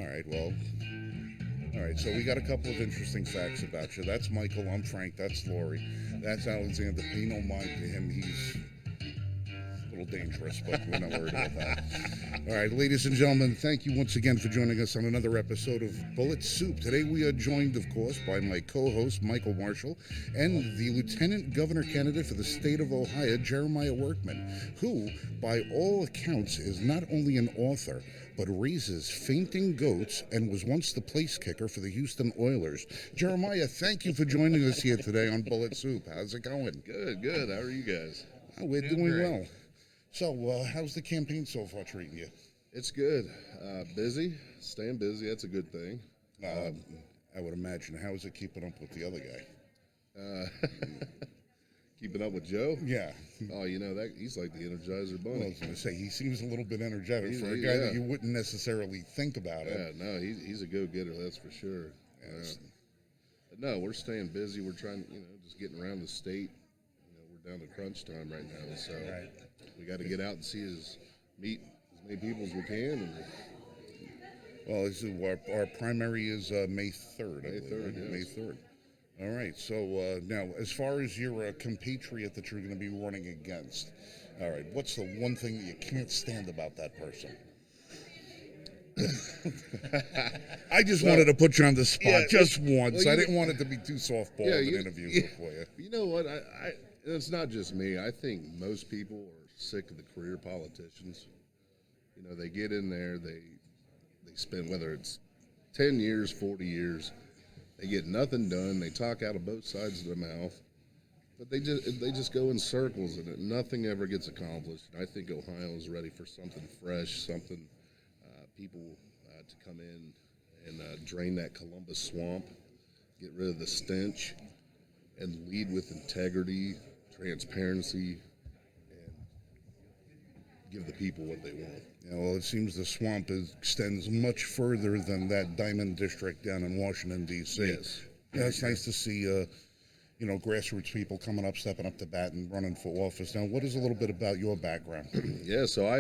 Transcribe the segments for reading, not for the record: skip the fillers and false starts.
All right, well, all right, so we got a couple of interesting facts about you. That's Michael, I'm Frank, that's Lori, that's Alexander. Pay no mind to him, he's a little dangerous, but we're not worried about that. All right, ladies and gentlemen, thank you once again for joining us on another episode of Bullet Soup. Today we are joined, of course, by my co-host, Michael Marshall, and the Lieutenant Governor candidate for the state of Ohio, Jerimiah Workman, who, by all accounts, is not only an author, but raises fainting goats and was once the place kicker for the Houston Oilers. Jeremiah, thank you for joining us here today on Bullet Soup. How's it going? Good, good. How are you guys? Oh, we're doing well. So, how's the campaign so far treating you? It's good. Busy, staying busy. That's a good thing. I would imagine. How is it keeping up with the other guy? Keeping up with Joe? Yeah. Oh, you know that he's like the Energizer Bunny. Well, I was going to say, he seems a little bit energetic for a guy that you wouldn't necessarily think about it. Yeah, no, he's a go-getter, that's for sure. Yes. But no, we're staying busy. We're trying, just getting around the state. We're down to crunch time right now, so we got to get out and meet as many people as we can. And, well, this is our primary is May 3rd. May 3rd, yes. May 3rd. All right, so now, as far as your compatriot that you're going to be running against, all right, what's the one thing that you can't stand about that person? I just wanted to put you on the spot just once. I didn't want it to be too softball of an interview for you. You know what? It's not just me. I think most people are sick of the career politicians. They get in there, they spend, whether it's 10 years, 40 years, they get nothing done. They talk out of both sides of their mouth, but they just go in circles, and nothing ever gets accomplished. I think Ohio is ready for something fresh, something people to come in and drain that Columbus swamp, get rid of the stench, and lead with integrity, transparency, and give the people what they want. Yeah, well, it seems the swamp extends much further than that Diamond District down in Washington, D.C. Yes. Yeah, it's nice to see, grassroots people coming up, stepping up to bat and running for office. Now, what is a little bit about your background? Yeah, so I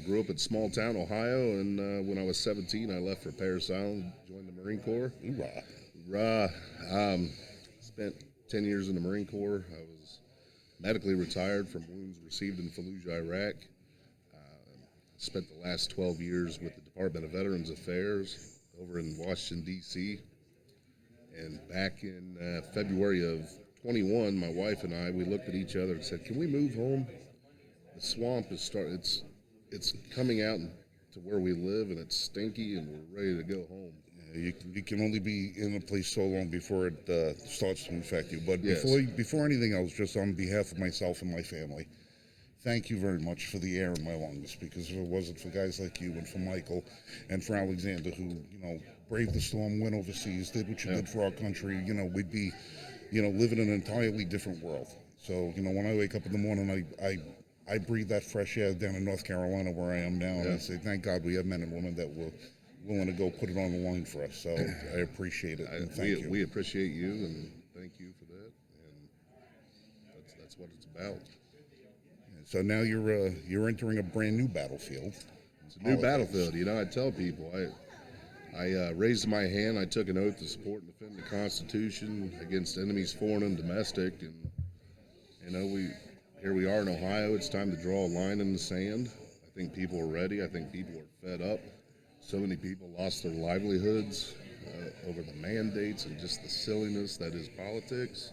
grew up in small town Ohio, and when I was 17, I left for Parris Island, joined the Marine Corps. Hoorah. Spent 10 years in the Marine Corps. I was medically retired from wounds received in Fallujah, Iraq. Spent the last 12 years with the Department of Veterans Affairs over in Washington, D.C. And back in February of 21, my wife and I, we looked at each other and said, "Can we move home? The swamp is it's coming out to where we live, and it's stinky, and we're ready to go home." You can only be in a place so long before it starts to infect you. But yes. before anything else, just on behalf of myself and my family, thank you very much for the air in my lungs, because if it wasn't for guys like you and for Michael and for Alexander, who, braved the storm, went overseas, did what you did for our country, we'd be, living in an entirely different world. So, when I wake up in the morning, I breathe that fresh air down in North Carolina where I am now, and I say, thank God we have men and women that were willing to go put it on the line for us. So I appreciate it, and thank you. We appreciate you, and thank you for that, and that's what it's about. So now you're entering a brand new battlefield. It's a new battlefield. I tell people, I raised my hand. I took an oath to support and defend the Constitution against enemies, foreign and domestic. And here we are in Ohio. It's time to draw a line in the sand. I think people are ready. I think people are fed up. So many people lost their livelihoods over the mandates and just the silliness that is politics,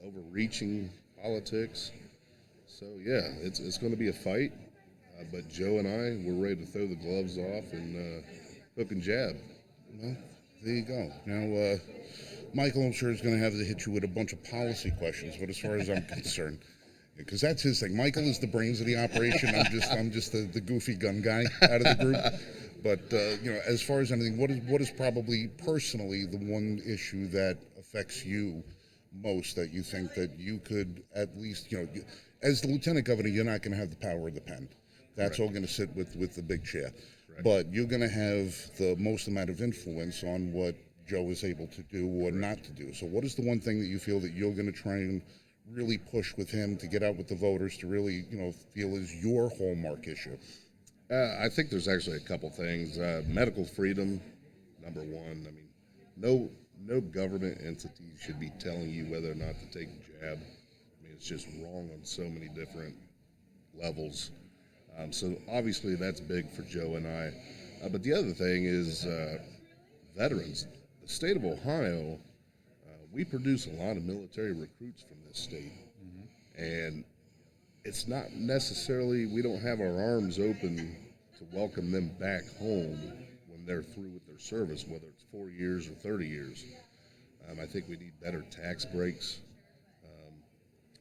overreaching politics. So, yeah, it's going to be a fight, but Joe and I, we're ready to throw the gloves off and hook and jab. Well, there you go. Now, Michael, I'm sure, is going to have to hit you with a bunch of policy questions, but as far as I'm concerned, because that's his thing. Michael is the brains of the operation. I'm just the goofy gun guy out of the group. But, as far as anything, what is probably personally the one issue that affects you most, that you think that you could at least, as the lieutenant governor, you're not going to have the power of the pen. That's all going to sit with the big chair. Correct. But you're going to have the most amount of influence on what Joe is able to do or not to do. So what is the one thing that you feel that you're going to try and really push with him to get out with the voters to really, feel is your hallmark issue? I think there's actually a couple things. Medical freedom, number one. I mean, no government entity should be telling you whether or not to take a jab. I mean, it's just wrong on so many different levels. So obviously that's big for Joe and I. But the other thing is veterans. The state of Ohio, we produce a lot of military recruits from this state. And it's not necessarily, we don't have our arms open to welcome them back home when they're through with their service, whether it's 4 years or 30 years. I think we need better tax breaks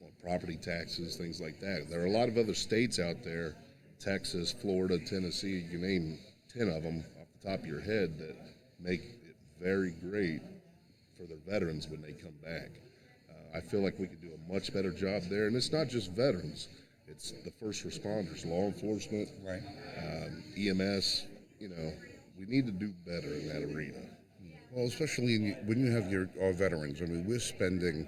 on property taxes, things like that. There are a lot of other states out there, Texas, Florida, Tennessee, you name 10 of them off the top of your head, that make it very great for their veterans when they come back. I feel like we could do a much better job there, and it's not just veterans. It's the first responders, law enforcement, Right. EMS. You know, we need to do better in that arena. Well, especially when you have our veterans. I mean, we're spending,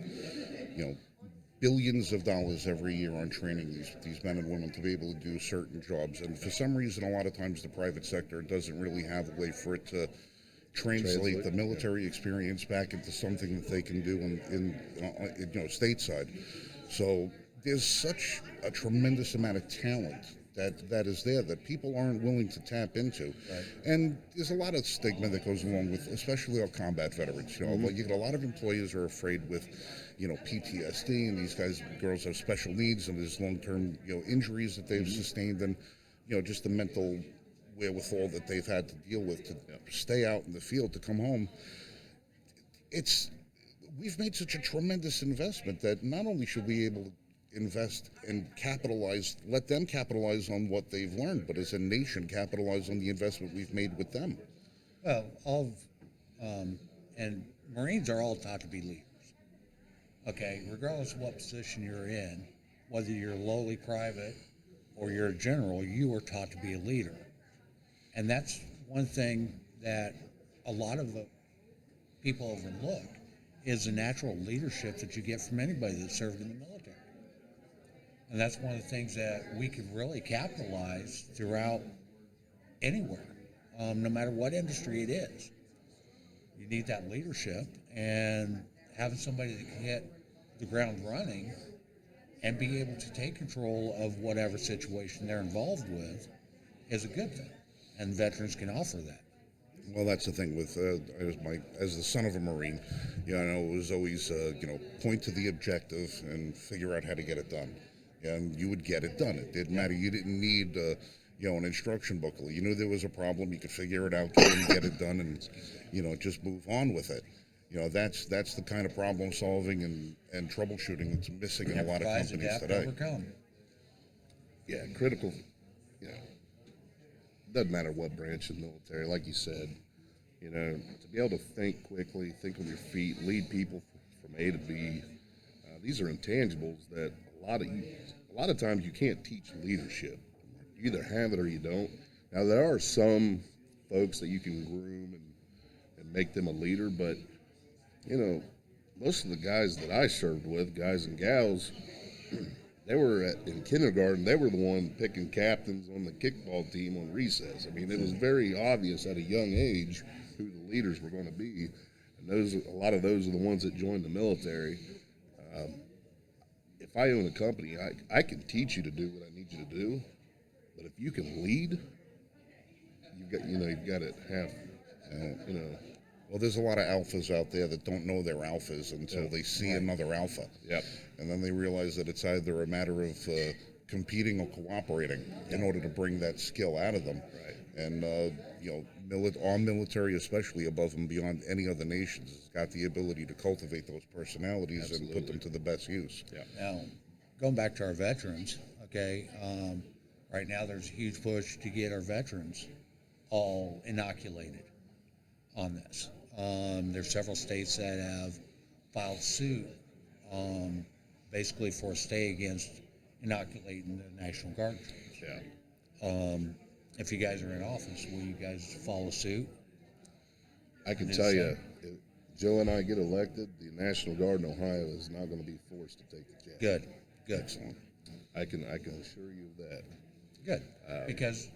billions of dollars every year on training these men and women to be able to do certain jobs. And for some reason, a lot of times the private sector doesn't really have a way for it to translate the military experience back into something that they can do in stateside. So there's such a tremendous amount of talent that is there that people aren't willing to tap into. Right. And there's a lot of stigma that goes along with, especially our combat veterans. Like you get a lot of employers are afraid with, PTSD, and these girls have special needs, and there's long-term, injuries that they've sustained, and, just the mental wherewithal that they've had to deal with to stay out in the field to come home. We've made such a tremendous investment that not only should we be able to invest and let them capitalize on what they've learned, but as a nation capitalize on the investment we've made with them. Well, and Marines are all taught to be leaders. Okay, regardless of what position you're in, whether you're lowly private or you're a general, you are taught to be a leader. And that's one thing that a lot of people overlook is the natural leadership that you get from anybody that served in the military. And that's one of the things that we could really capitalize throughout anywhere, no matter what industry it is. You need that leadership, and having somebody that can hit the ground running and be able to take control of whatever situation they're involved with is a good thing. And veterans can offer that. Well, that's the thing with as the son of a Marine, it was always point to the objective and figure out how to get it done, and you would get it done. It didn't matter. You didn't need an instruction booklet. You knew there was a problem. You could figure it out, get it done, and just move on with it. That's the kind of problem solving and troubleshooting that's missing in a lot of companies today. Overcome. Yeah, critical. Doesn't matter what branch of the military, like you said, to be able to think quickly, think on your feet, lead people from A to B. These are intangibles that a lot of times you can't teach leadership. You either have it or you don't. Now there are some folks that you can groom and make them a leader, but most of the guys that I served with, guys and gals, they were in kindergarten. They were the one picking captains on the kickball team on recess. I mean, it was very obvious at a young age who the leaders were going to be, and a lot of those are the ones that joined the military. If I own a company, I can teach you to do what I need you to do, but if you can lead, you've got to have. Well, there's a lot of alphas out there that don't know they're alphas until they see another alpha. Yep. And then they realize that it's either a matter of competing or cooperating in order to bring that skill out of them. Right. And, our military, especially above and beyond any other nations, has got the ability to cultivate those personalities and put them to the best use. Yeah. Now, going back to our veterans, okay, right now there's a huge push to get our veterans all inoculated on this. There's several states that have filed suit basically for a stay against inoculating the National Guard troops. Yeah. If you guys are in office, will you guys follow suit? I can tell you, if Joe and I get elected, the National Guard in Ohio is not going to be forced to take the jab. Good. Excellent. I can assure you of that. Good. Because,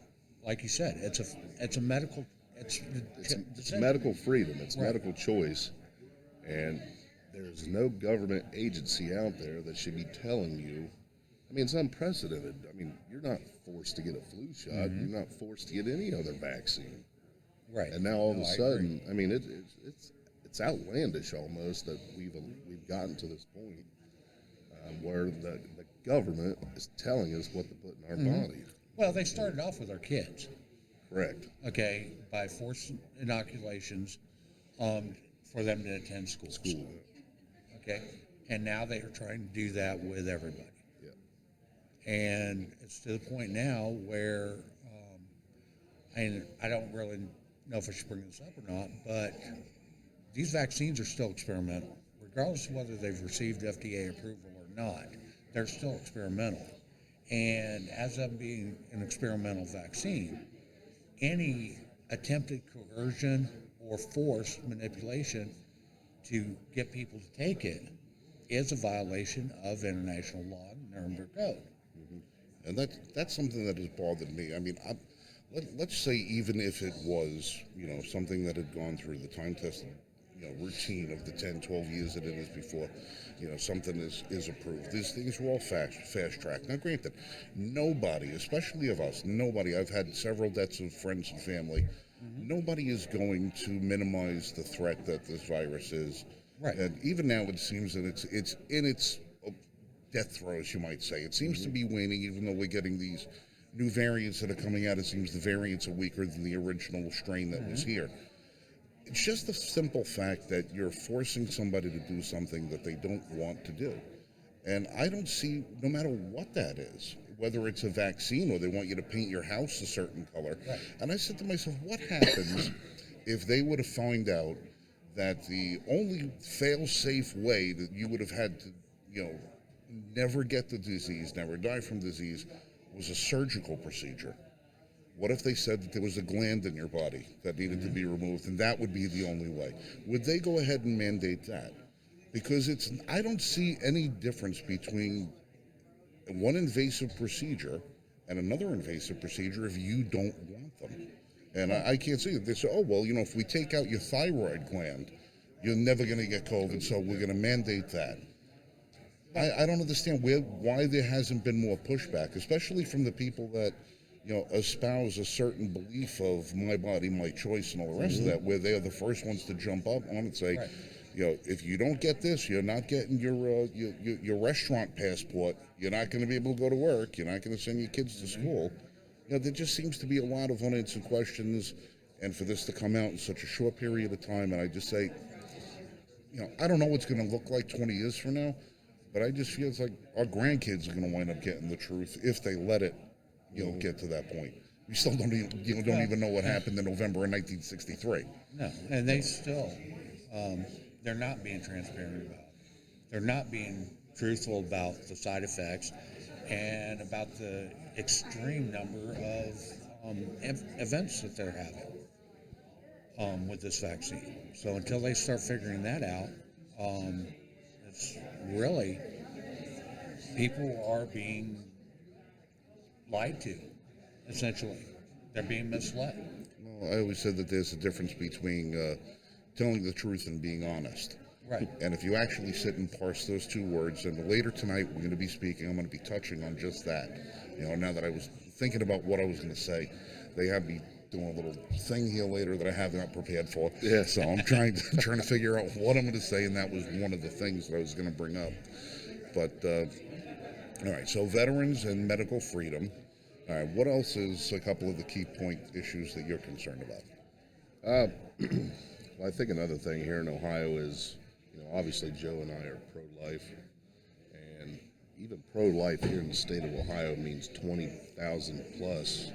like you said, it's a medical, It's medical freedom. It's Right. medical choice, and there's no government agency out there that should be telling you. I mean, it's unprecedented. I mean, you're not forced to get a flu shot. Mm-hmm. You're not forced to get any other vaccine. right. And now all of No, a I sudden, agree. I mean, it's outlandish almost that we've gotten to this point where the government is telling us what to put in our Mm-hmm. body. Well, they started off with our kids, Correct. okay, by forced inoculations for them to attend school. School. Okay, and now they are trying to do that with everybody. Yeah. And it's to the point now where, and I don't really know if I should bring this up or not, but these vaccines are still experimental. Regardless of whether they've received FDA approval or not, they're still experimental. And as of being an experimental vaccine, any attempted coercion or forced manipulation to get people to take it is a violation of international law and Nuremberg Code. And that's something that has bothered me. I mean, let's say even if it was, something that had gone through the time-tested, routine of the 10, 12 years that it is before, something is approved. These things were all fast-tracked. Now, granted, nobody, especially of us, I've had several deaths of friends and family, nobody is going to minimize the threat that this virus is. Right. And even now it seems that it's in its death throes, you might say. It seems to be waning, even though we're getting these new variants that are coming out. It seems the variants are weaker than the original strain that was here. It's just the simple fact that you're forcing somebody to do something that they don't want to do. And I don't see, no matter what that is, whether it's a vaccine or they want you to paint your house a certain color. Right. And I said to myself, what happens if they were to find out that the only fail-safe way that you would have had to, never get the disease, never die from disease, was a surgical procedure? What if they said that there was a gland in your body that needed to be removed, and that would be the only way? Would they go ahead and mandate that? Because I don't see any difference between one invasive procedure and another invasive procedure if you don't want them. And I can't see it. They say, oh, well, if we take out your thyroid gland, you're never going to get COVID, so we're going to mandate that. I don't understand why there hasn't been more pushback, especially from the people that, espouse a certain belief of my body, my choice, and all the rest of that, where they are the first ones to jump up on and say, Right. If you don't get this, you're not getting your restaurant passport. You're not going to be able to go to work. You're not going to send your kids to school. There just seems to be a lot of unanswered questions, and for this to come out in such a short period of time, and I just say, I don't know what's going to look like 20 years from now, but I just feel it's like our grandkids are going to wind up getting the truth if they let it, get to that point. We still don't even know what happened in November of 1963. No, and they still, they're not being transparent about it. They're not being truthful about the side effects and about the extreme number of events that they're having with this vaccine. So until they start figuring that out, it's really, people are being lied to, essentially. They're being misled. Well, I always said that there's a difference between telling the truth and being honest. Right. And if you actually sit and parse those two words, and later tonight we're going to be speaking, I'm going to be touching on just that. Now that I was thinking about what I was going to say, they have me doing a little thing here later that I have not prepared for. Yeah. So I'm trying to figure out what I'm going to say, and that was one of the things that I was going to bring up. But all right, so veterans and medical freedom. All right, what else is a couple of the key point issues that you're concerned about? Well, I think another thing here in Ohio is, obviously Joe and I are pro-life, and even pro-life here in the state of Ohio means 20,000 plus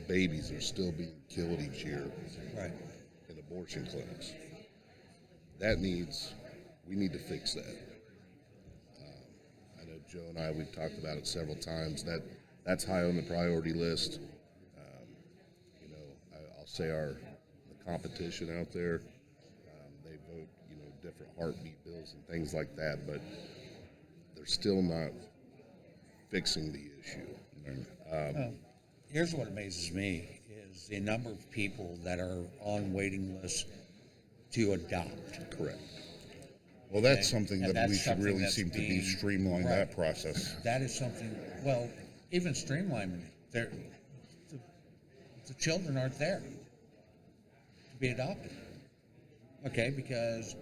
babies are still being killed each year Right. in abortion clinics. We need to fix that. I know Joe and I, we've talked about it several times. That's high on the priority list. I'll say the competition out there, they vote, different heartbeat bills and things like that, but they're still not fixing the issue. Here's what amazes me is the number of people that are on waiting lists to adopt. Correct. Well, that's Okay. something And that we that's should something really that's seem to be being- streamline right. that process. That is something, well, even streamlining it, the children aren't there to be adopted. Okay, because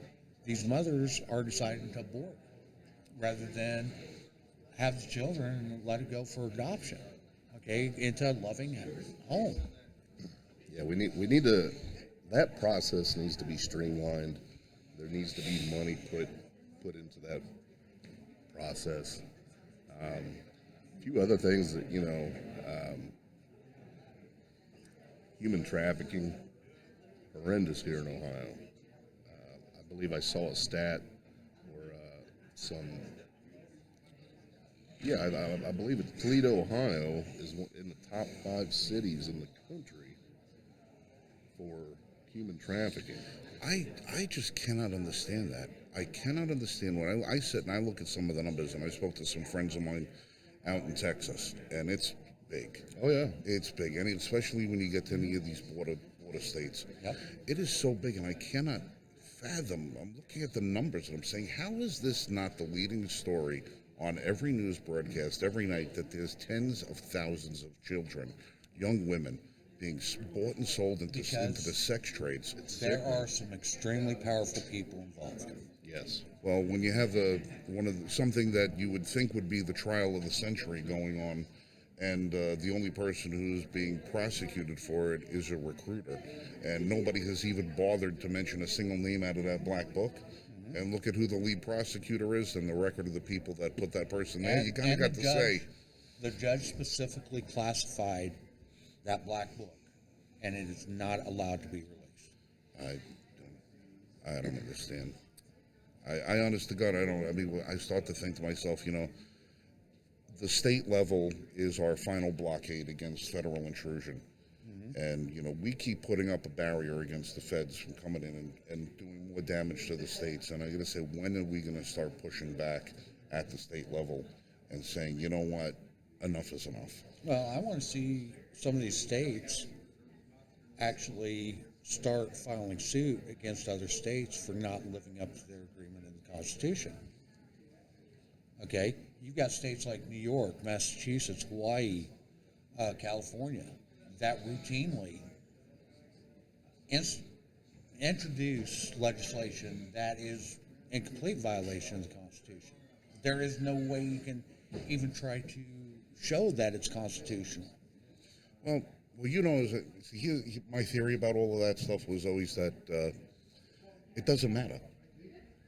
these mothers are deciding to abort rather than have the children and let it go for adoption. Okay, into a loving home. Yeah, we need to. That process needs to be streamlined. There needs to be money put into that process. A few other things that human trafficking, horrendous here in Ohio. I believe I saw a stat where I believe it's Toledo, Ohio, is in the top 5 cities in the country for human trafficking. I just cannot understand that. I cannot understand when I sit and I look at some of the numbers, and I spoke to some friends of mine out in Texas, and it's big. Oh yeah, It's big, and especially when you get to any of these border states. Yep. It is so big, and I cannot fathom. I'm looking at the numbers, and I'm saying, how is this not the leading story on every news broadcast every night, that there's tens of thousands of children, young women, being bought and sold into the sex trades? There are some extremely powerful people involved. yes. Well, when you have something that you would think would be the trial of the century going on, and the only person who's being prosecuted for it is a recruiter, and nobody has even bothered to mention a single name out of that black book. Mm-hmm. And look at who the lead prosecutor is and the record of the people that put that person there. You kind of got to say. The judge specifically classified that black book, and it is not allowed to be released. I don't understand. I honest to God, I don't. I mean, I start to think to myself, the state level is our final blockade against federal intrusion. Mm-hmm. And, we keep putting up a barrier against the feds from coming in and doing more damage to the states. And I'm going to say, when are we going to start pushing back at the state level and saying, you know what, enough is enough? Well, I want to see some of these states actually start filing suit against other states for not living up to their agreement in the Constitution. Okay? You've got states like New York, Massachusetts, Hawaii, California that routinely introduce legislation that is in complete violation of the Constitution. There is no way you can even try to show that it's constitutional. Well, my theory about all of that stuff was always that it doesn't matter.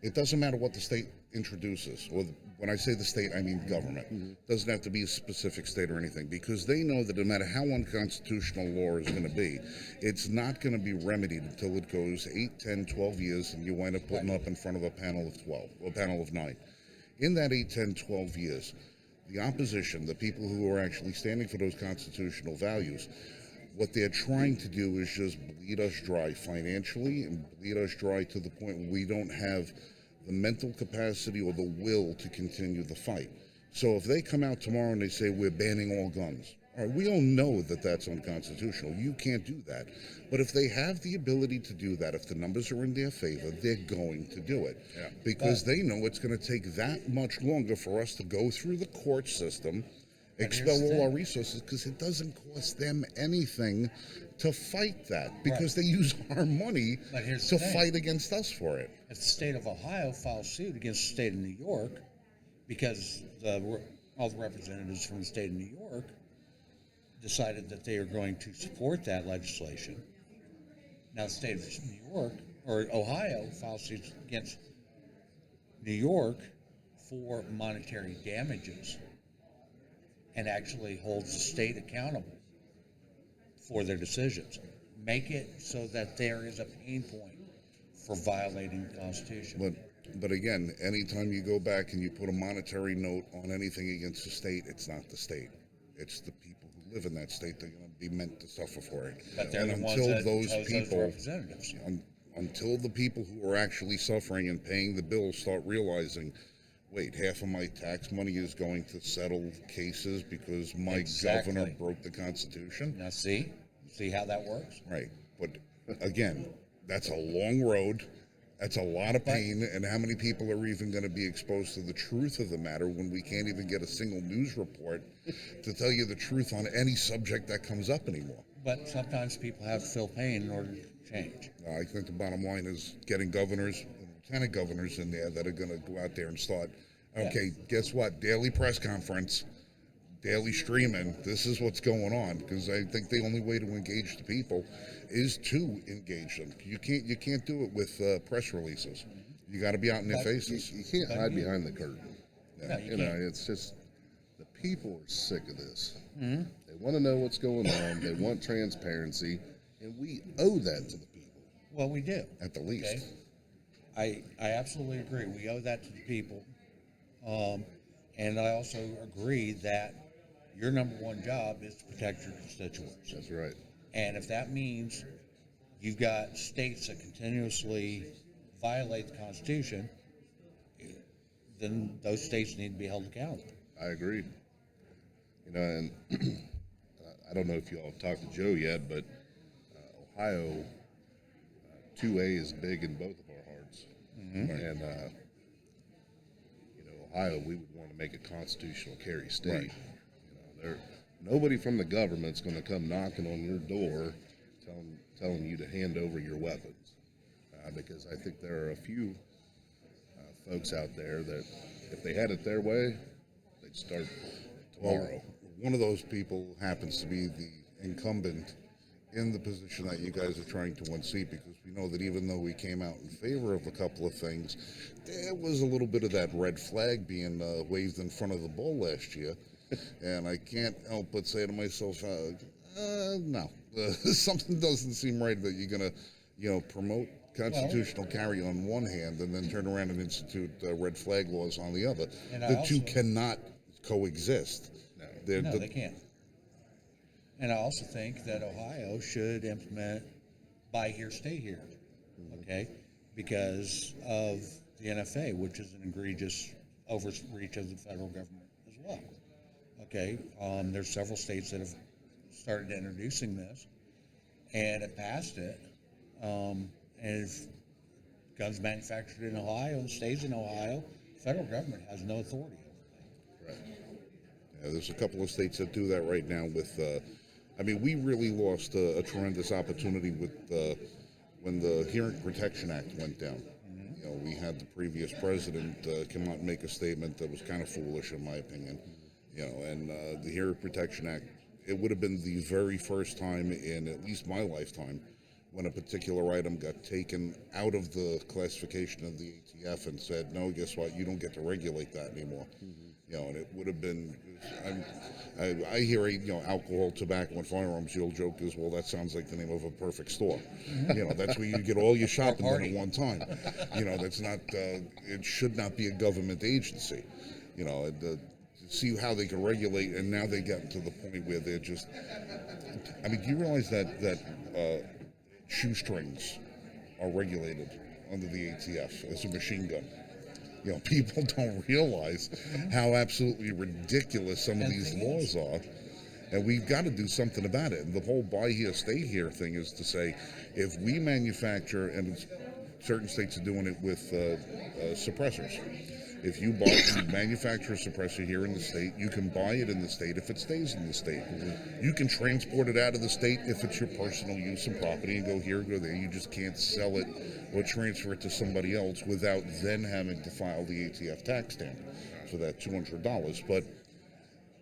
It doesn't matter what the state introduces, or when I say the state, I mean government. Mm-hmm. Doesn't have to be a specific state or anything, because they know that no matter how unconstitutional law is going to be, it's not going to be remedied until it goes 8, 10, 12 years, and you wind up putting up in front of a panel of 12, or a panel of 9. In that 8, 10, 12 years, the opposition, the people who are actually standing for those constitutional values, what they're trying to do is just bleed us dry financially, and bleed us dry to the point where we don't have the mental capacity or the will to continue the fight. So if they come out tomorrow and they say we're banning all guns, all right, we all know that that's unconstitutional. You can't do that. But if they have the ability to do that, if the numbers are in their favor, they're going to do it. Yeah. Because they know it's going to take that much longer for us to go through the court system, expel all our resources, because it doesn't cost them anything to fight that, because they use our money to fight against us for it. If the state of Ohio files suit against the state of New York, because all the representatives from the state of New York decided that they are going to support that legislation, now the state of New York, or Ohio, files suit against New York for monetary damages and actually holds the state accountable for their decisions. Make it so that there is a pain point for violating the Constitution. But again, anytime you go back and you put a monetary note on anything against the state, it's not the state. It's the people who live in that state that are going to be meant to suffer for it. But they're the ones that chose those representatives. Until the people who are actually suffering and paying the bills start realizing, wait, half of my tax money is going to settle cases because my governor broke the Constitution. Now see? See how that works? Right. But again, that's a long road. That's a lot of pain. And how many people are even going to be exposed to the truth of the matter when we can't even get a single news report to tell you the truth on any subject that comes up anymore? But sometimes people have to feel pain in order to change. I think the bottom line is getting governors and lieutenant governors in there that are going to go out there and start, okay, guess what? Daily press conference, daily streaming. This is what's going on, because I think the only way to engage the people is to engage them. You can't do it with press releases. You got to be out in their faces. You can't hide behind the curtain. No, you You know, can't. it's just the people are sick of this. Mm-hmm. They want to know what's going on. They want transparency, and we owe that to the people. Well, we do. At the least. Okay? I absolutely agree. We owe that to the people. And I also agree that your number one job is to protect your constituents. That's right. And if that means you've got states that continuously violate the Constitution, then those states need to be held accountable. I agree. You know, and I don't know if you all talked to Joe yet, but Ohio, 2A is big in both of our hearts. Mm-hmm. And, you know, Ohio, we would want to make a constitutional carry state. Right. You know, nobody from the government's going to come knocking on your door telling you to hand over your weapons. Because I think there are a few folks out there that if they had it their way, they'd start tomorrow. Well, one of those people happens to be the incumbent in the position that you guys are trying to unseat, because we know that even though we came out in favor of a couple of things, there was a little bit of that red flag being waved in front of the bull last year. And I can't help but say to myself, no, something doesn't seem right that you're going to, promote constitutional carry on one hand and then turn around and institute red flag laws on the other. The two cannot coexist. No, they can't. And I also think that Ohio should implement buy here, stay here, okay, because of the NFA, which is an egregious overreach of the federal government as well. Okay, there's several states that have started introducing this, and it passed it. And if guns manufactured in Ohio and stays in Ohio, the federal government has no authority over that. Right. Yeah, there's a couple of states that do that right now with, we really lost a tremendous opportunity with when the Hearing Protection Act went down. Mm-hmm. You know, we had the previous president come out and make a statement that was kind of foolish, in my opinion. You know, and the Hearing Protection Act, it would have been the very first time in at least my lifetime when a particular item got taken out of the classification of the ATF and said, no, guess what, you don't get to regulate that anymore. Mm-hmm. You know, and it would have been, I hear, alcohol, tobacco, and firearms. The old joke is, well, that sounds like the name of a perfect store. You know, that's where you get all your shopping done at one time. You know, that's not, it should not be a government agency. You know, see how they can regulate, and now they get to the point where they're just, do you realize that shoestrings are regulated under the ATF as a machine gun? You know, people don't realize how absolutely ridiculous some of these laws are, and we've got to do something about it. And the whole buy here, stay here thing is to say, if we manufacture, and certain states are doing it with suppressors. If you manufacture a suppressor here in the state, you can buy it in the state if it stays in the state. You can transport it out of the state if it's your personal use and property and go here, go there. You just can't sell it or transfer it to somebody else without then having to file the ATF tax stamp for that $200. But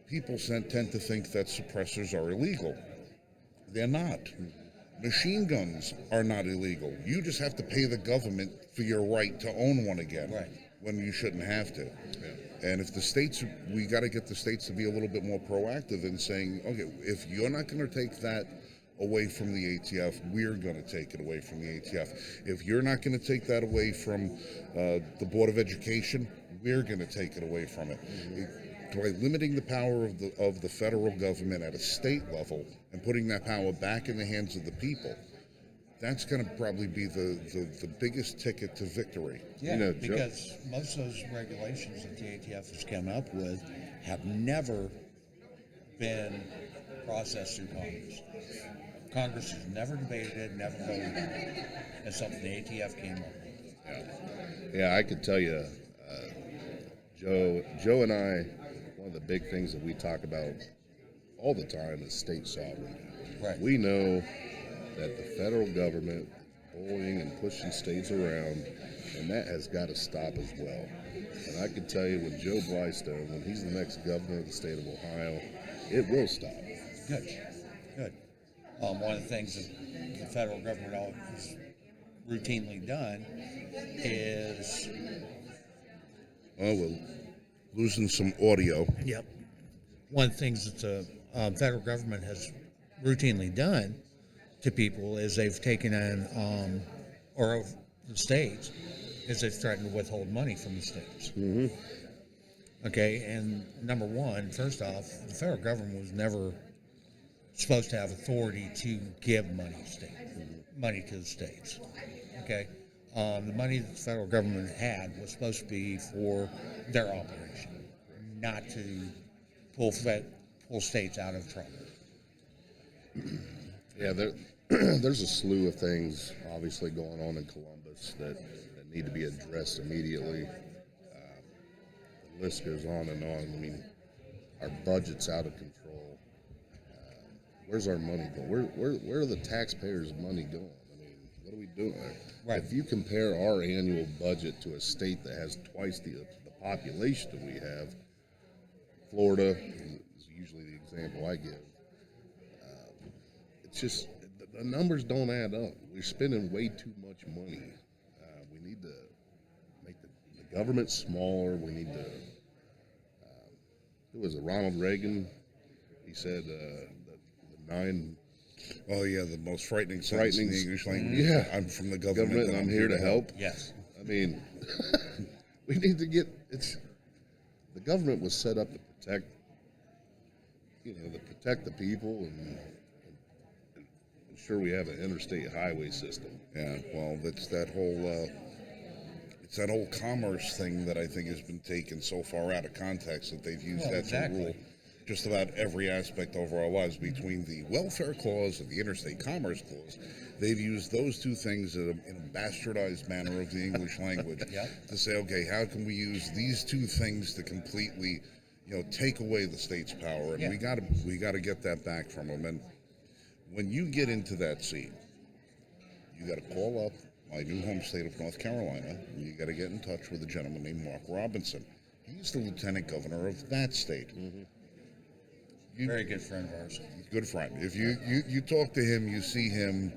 people tend to think that suppressors are illegal. They're not. Machine guns are not illegal. You just have to pay the government for your right to own one again. Right. When you shouldn't have to. Yeah. And if the states, we got to get the states to be a little bit more proactive in saying, okay, if you're not going to take that away from the ATF, we're going to take it away from the ATF. If you're not going to take that away from the Board of Education, we're going to take it away from it. By limiting the power of the federal government at a state level and putting that power back in the hands of the people, that's going to probably be the biggest ticket to victory. Yeah, because most of those regulations that the ATF has come up with have never been processed through Congress. Congress has never debated it, never voted on it. It's something the ATF came up with. Yeah, I could tell you, Joe and I, one of the big things that we talk about all the time is state sovereignty. Right. We know that the federal government is bullying and pushing states around, and that has got to stop as well. And I can tell you with Joe Blystone, when he's the next governor of the state of Ohio, it will stop. Good, good. One of the things that the federal government has routinely done is... Oh, we're losing some audio. Yep. One of the things that the federal government has routinely done to people is they've taken in, or the states, is they've threatened to withhold money from the states. Mm-hmm. Okay, and number one, first off, the federal government was never supposed to have authority to give money to the states. Okay, the money that the federal government had was supposed to be for their operation, not to pull states out of trouble. Yeah, there's a slew of things obviously going on in Columbus that need to be addressed immediately. The list goes on and on. I mean, our budget's out of control. Where's our money going? Where are the taxpayers' money going? I mean, what are we doing there? Right. If you compare our annual budget to a state that has twice the population that we have, Florida is usually the example I give. It's just the numbers don't add up. We're spending way too much money. We need to make the government smaller. We need to. Who was it? Ronald Reagan. He said the 9. Oh yeah, the most frightening sentence in the English language. Yeah, I'm from the government and I'm here to help. Yes. I mean, we need to get the government was set up to protect, the people and ensure we have an interstate highway system. Yeah, well, it's that whole commerce thing that I think has been taken so far out of context that they've used that to rule just about every aspect of our lives. Between the welfare clause and the interstate commerce clause, they've used those two things in a bastardized manner of the English language to say, okay, how can we use these two things to completely, take away the state's power? And we got to get that back from them. And when you get into that seat, you got to call up my new home state of North Carolina, and you got to get in touch with a gentleman named Mark Robinson. He's the lieutenant governor of that state. Mm-hmm. Very good friend of ours. Good friend. If you talk to him, you see him,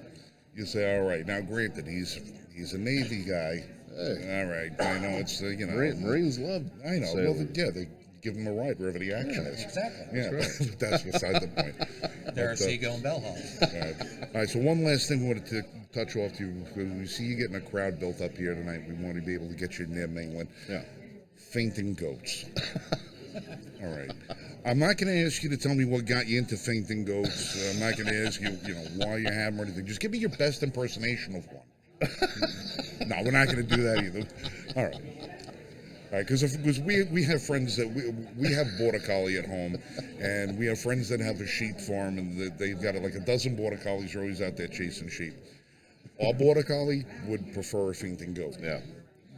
you say, all right. Now, granted, he's a Navy guy. Hey. All right. I know it's Marines love. I know. Sailors. Well, they give him a ride wherever the action is. Exactly. Yeah, Right. that's beside the point. They're a seagull and bellhop. All right, so one last thing we wanted to touch off to you, because we see you getting a crowd built up here tonight. We want to be able to get you near England. Yeah. Fainting goats. All right. I'm not going to ask you to tell me what got you into fainting goats. I'm not going to ask you, why you have them or anything. Just give me your best impersonation of one. No, we're not going to do that either. All right. All right, because we have friends that we have border collie at home, and we have friends that have a sheep farm, and they've got like a dozen border collies are always out there chasing sheep. Our border collie would prefer a fainting goat. Yeah.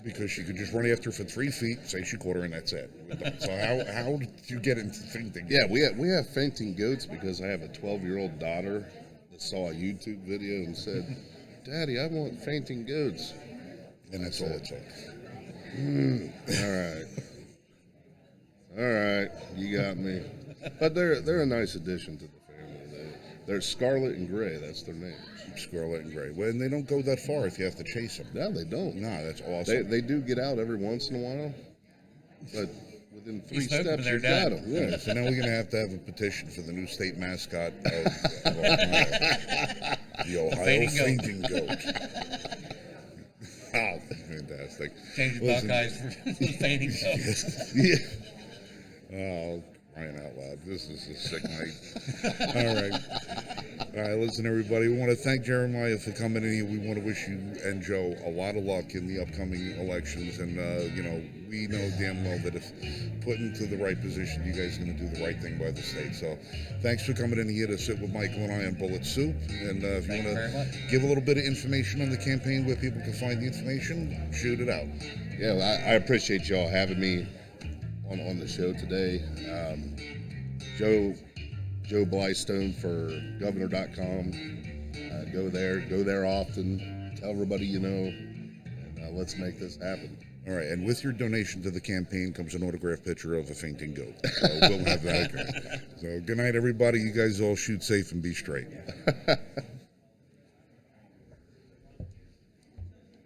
Because she could just run after her for 3 feet, say she caught her, and that's it. We're done. So how did you get into fainting? Yeah, we have fainting goats because I have a 12-year-old daughter that saw a YouTube video and said, "Daddy, I want fainting goats." And that's all it took. All right, you got me. But they're a nice addition to the family. They're Scarlet and Gray. That's their name. Scarlet and Gray. Well, and they don't go that far if you have to chase them. No, they don't. No, that's awesome. They do get out every once in a while, but within 3 spoke steps, when you they're got dead. them. Yeah. Yeah, so now we're going to have a petition for the new state mascot of Ohio. The Ohio fainting Goat. Oh, fantastic. Change the Buckeyes for the fainting goats. Yeah. Oh, crying out loud. This is a sick night. All right. All right, listen, everybody. We want to thank Jeremiah for coming in here. We want to wish you and Joe a lot of luck in the upcoming elections. And, we know damn well that if put into the right position, you guys are going to do the right thing by the state. So thanks for coming in here to sit with Michael and I on Bullet Soup. And if you Thank you want very to much. give a little bit of information on the campaign where people can find the information, shoot it out. Yeah, well, I appreciate y'all having me on the show today. Joe Blystone for governor.com. Go there often. Tell everybody you know, and let's make this happen. All right, and with your donation to the campaign comes an autographed picture of a fainting goat. So we'll have that. So good night, everybody. You guys all shoot safe and be straight.